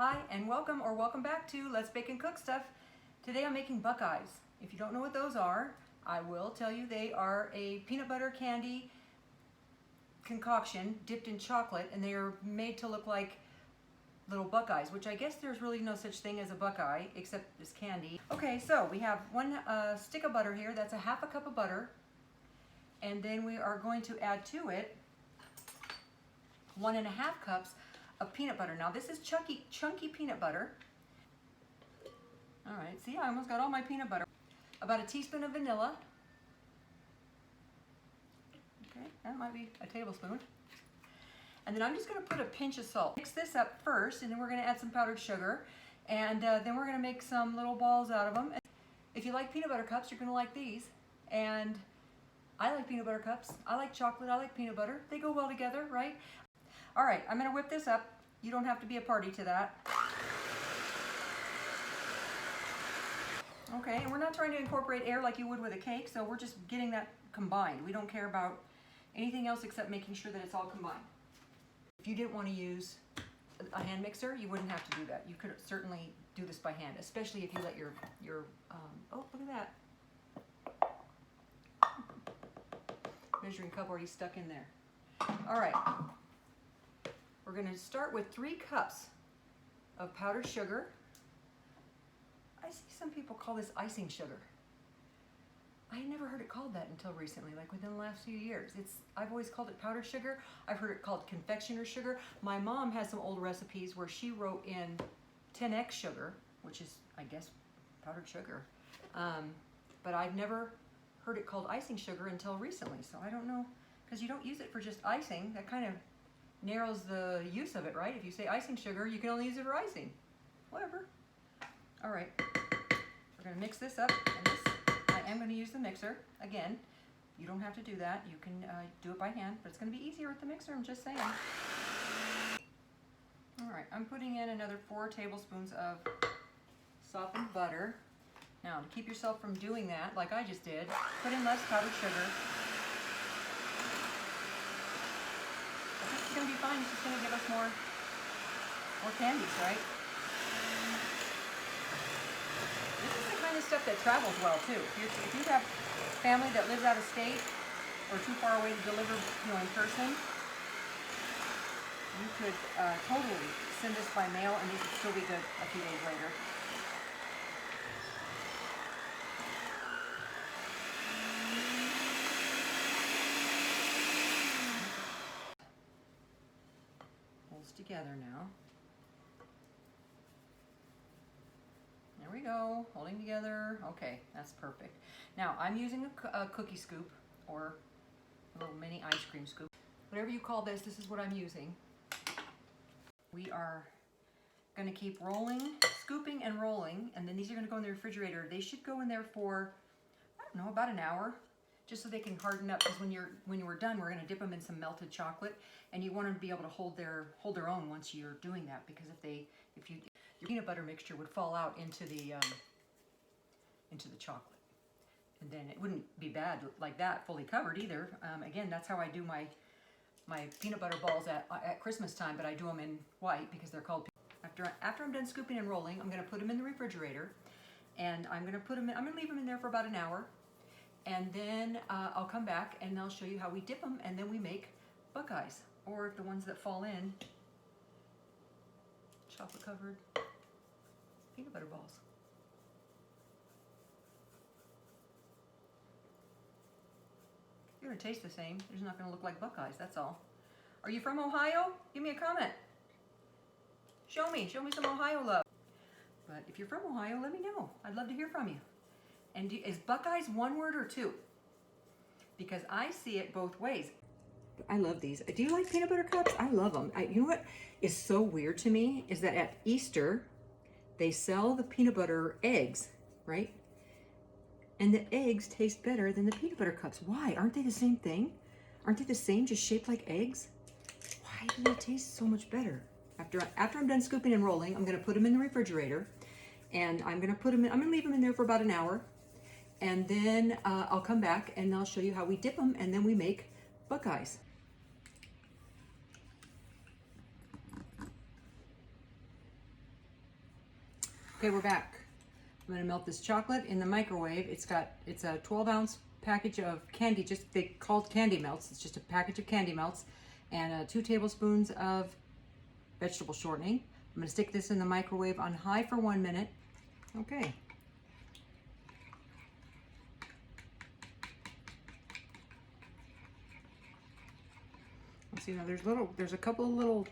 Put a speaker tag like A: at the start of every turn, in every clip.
A: Hi, and welcome or welcome back to Let's Bake and Cook Stuff. Today I'm making Buckeyes. If you don't know what those are, I will tell you they are a peanut butter candy concoction dipped in chocolate, and they are made to look like little Buckeyes, which I guess there's really no such thing as a Buckeye except this candy. Okay, so we have one stick of butter here. That's a half a cup of butter. And then we are going to add to it 1.5 cups of peanut butter. Now this is chunky peanut butter. All right, see, I almost got all my peanut butter. About a teaspoon of vanilla. Okay, that might be a tablespoon. And then I'm just gonna put a pinch of salt. Mix this up first, and then we're gonna add some powdered sugar. And then we're gonna make some little balls out of them. If you like peanut butter cups, you're gonna like these. And I like peanut butter cups. I like chocolate, I like peanut butter. They go well together, right? All right, I'm gonna whip this up. You don't have to be a party to that. Okay, and we're not trying to incorporate air like you would with a cake, so we're just getting that combined. We don't care about anything else except making sure that it's all combined. If you didn't want to use a hand mixer, you wouldn't have to do that. You could certainly do this by hand, especially if you let your oh, look at that. Measuring cup already stuck in there. All right. We're going to start with 3 cups of powdered sugar. I see some people call this icing sugar. I had never heard it called that until recently, like within the last few years. I've always called it powdered sugar. I've heard it called confectioner sugar. My mom has some old recipes where she wrote in 10x sugar, which is, I guess, powdered sugar. But I've never heard it called icing sugar until recently, so I don't know, because you don't use it for just icing. That kind of narrows the use of it, right? If you say icing sugar, you can only use it for icing. Whatever. All right, we're gonna mix this up, and this, I am gonna use the mixer. Again, you don't have to do that. You can do it by hand, but it's gonna be easier with the mixer, I'm just saying. All right, I'm putting in another 4 tablespoons of softened butter. Now, to keep yourself from doing that, like I just did, put in less powdered sugar. This is going to be fine. It's just going to give us more candies, right? This is the kind of stuff that travels well too. If you have family that lives out of state or too far away to deliver, in person, you could totally send this by mail, and these would still be good a few days later. Together now. There we go, holding together. Okay, that's perfect. Now I'm using a cookie scoop or a little mini ice cream scoop. Whatever you call this, this is what I'm using. We are going to keep rolling, scooping and rolling, and then these are going to go in the refrigerator. They should go in there for, I don't know, about an hour, just so they can harden up, because when we're done, we're going to dip them in some melted chocolate, and you want them to be able to hold their own once you're doing that, because if your peanut butter mixture would fall out into the chocolate, and then it wouldn't be bad like that fully covered either. Again, that's how I do my peanut butter balls at Christmas time, but I do them in white because they're called. After I'm done scooping and rolling, I'm going to put them in the refrigerator, and I'm going to leave them in there for about an hour. And then I'll come back and I'll show you how we dip them, and then we make Buckeyes, or the ones that fall in, chocolate covered peanut butter balls. They're gonna taste the same. They're just not gonna look like Buckeyes, that's all. Are you from Ohio? Give me a comment. Show me some Ohio love. But if you're from Ohio, let me know. I'd love to hear from you. And is Buckeyes one word or 2? Because I see it both ways. I love these. Do you like peanut butter cups? I love them. You know what is so weird to me is that at Easter, they sell the peanut butter eggs, right? And the eggs taste better than the peanut butter cups. Why? Aren't they the same thing? Aren't they the same, just shaped like eggs? Why do they taste so much better? After I'm done scooping and rolling, I'm going to put them in the refrigerator, and I'm going to leave them in there for about an hour. And then I'll come back and I'll show you how we dip them, and then we make Buckeyes. Okay, we're back. I'm gonna melt this chocolate in the microwave. It's a 12-ounce package of candy, they called candy melts. It's just a package of candy melts and 2 tablespoons of vegetable shortening. I'm gonna stick this in the microwave on high for 1 minute. Okay. Let's see, now there's a couple of little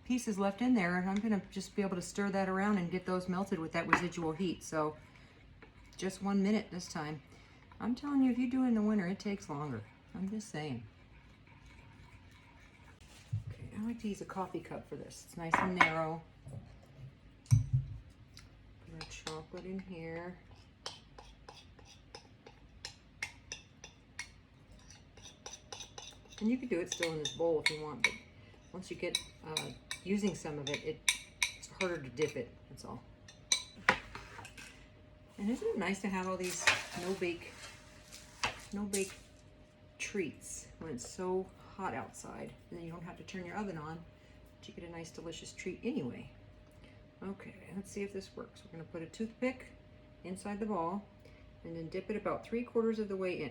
A: pieces left in there, and I'm gonna just be able to stir that around and get those melted with that residual heat. So just 1 minute this time. I'm telling you, if you do it in the winter, it takes longer. I'm just saying. Okay, I like to use a coffee cup for this. It's nice and narrow. Put our chocolate in here. And you could do it still in this bowl if you want, but once you get using some of it, it's harder to dip it, that's all. And isn't it nice to have all these no-bake treats when it's so hot outside, and then you don't have to turn your oven on, but you get a nice delicious treat anyway. Okay, let's see if this works. We're gonna put a toothpick inside the ball and then dip it about 3/4 of the way in.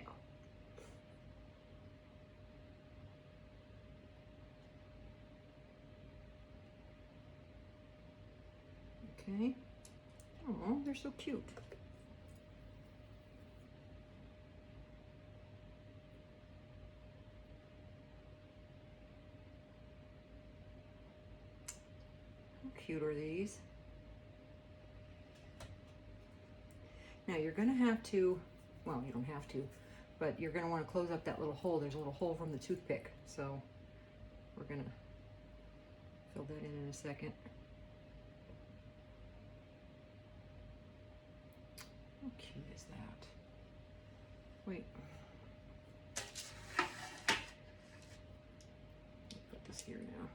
A: Okay. Oh, they're so cute. How cute are these? Now you're going to have to, well, you don't have to, but you're going to want to close up that little hole. There's a little hole from the toothpick. So we're going to fill that in a second. How cute is that? Wait. Put this here now.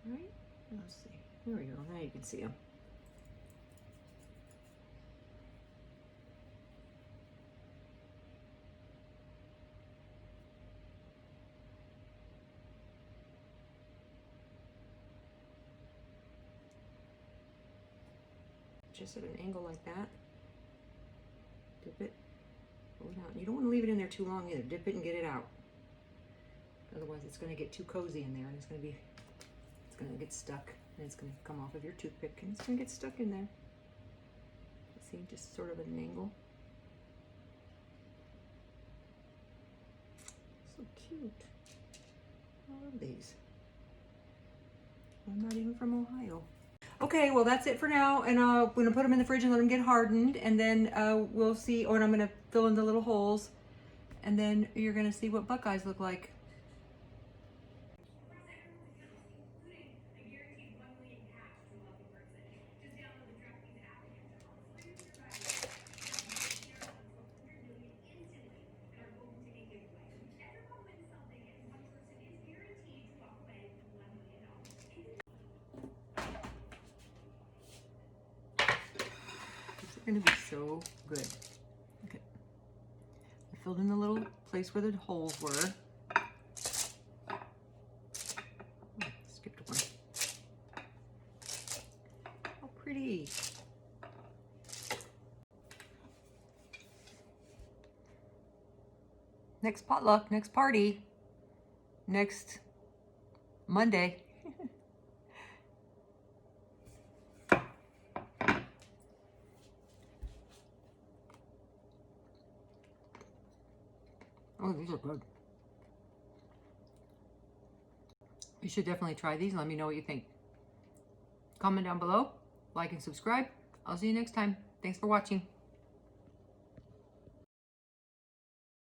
A: Right? Let's see. There we go. Now you can see them. Just at an angle like that. Dip it, pull it out. You don't want to leave it in there too long either. Dip it and get it out. Otherwise it's going to get too cozy in there, and it's going to get stuck, and it's going to come off of your toothpick, and it's going to get stuck in there. See, just sort of at an angle. So cute. I love these. I'm not even from Ohio. Okay, well that's it for now, and I'm going to put them in the fridge and let them get hardened, and then we'll see, and I'm going to fill in the little holes, and then you're going to see what Buckeyes look like. They're going to be so good. Okay. I filled in the little place where the holes were. Oh, skipped one. How pretty. Next potluck, next party, next Monday. Oh, these are good. You should definitely try these. Let me know what you think. Comment down below, like and subscribe. I'll see you next time. Thanks for watching.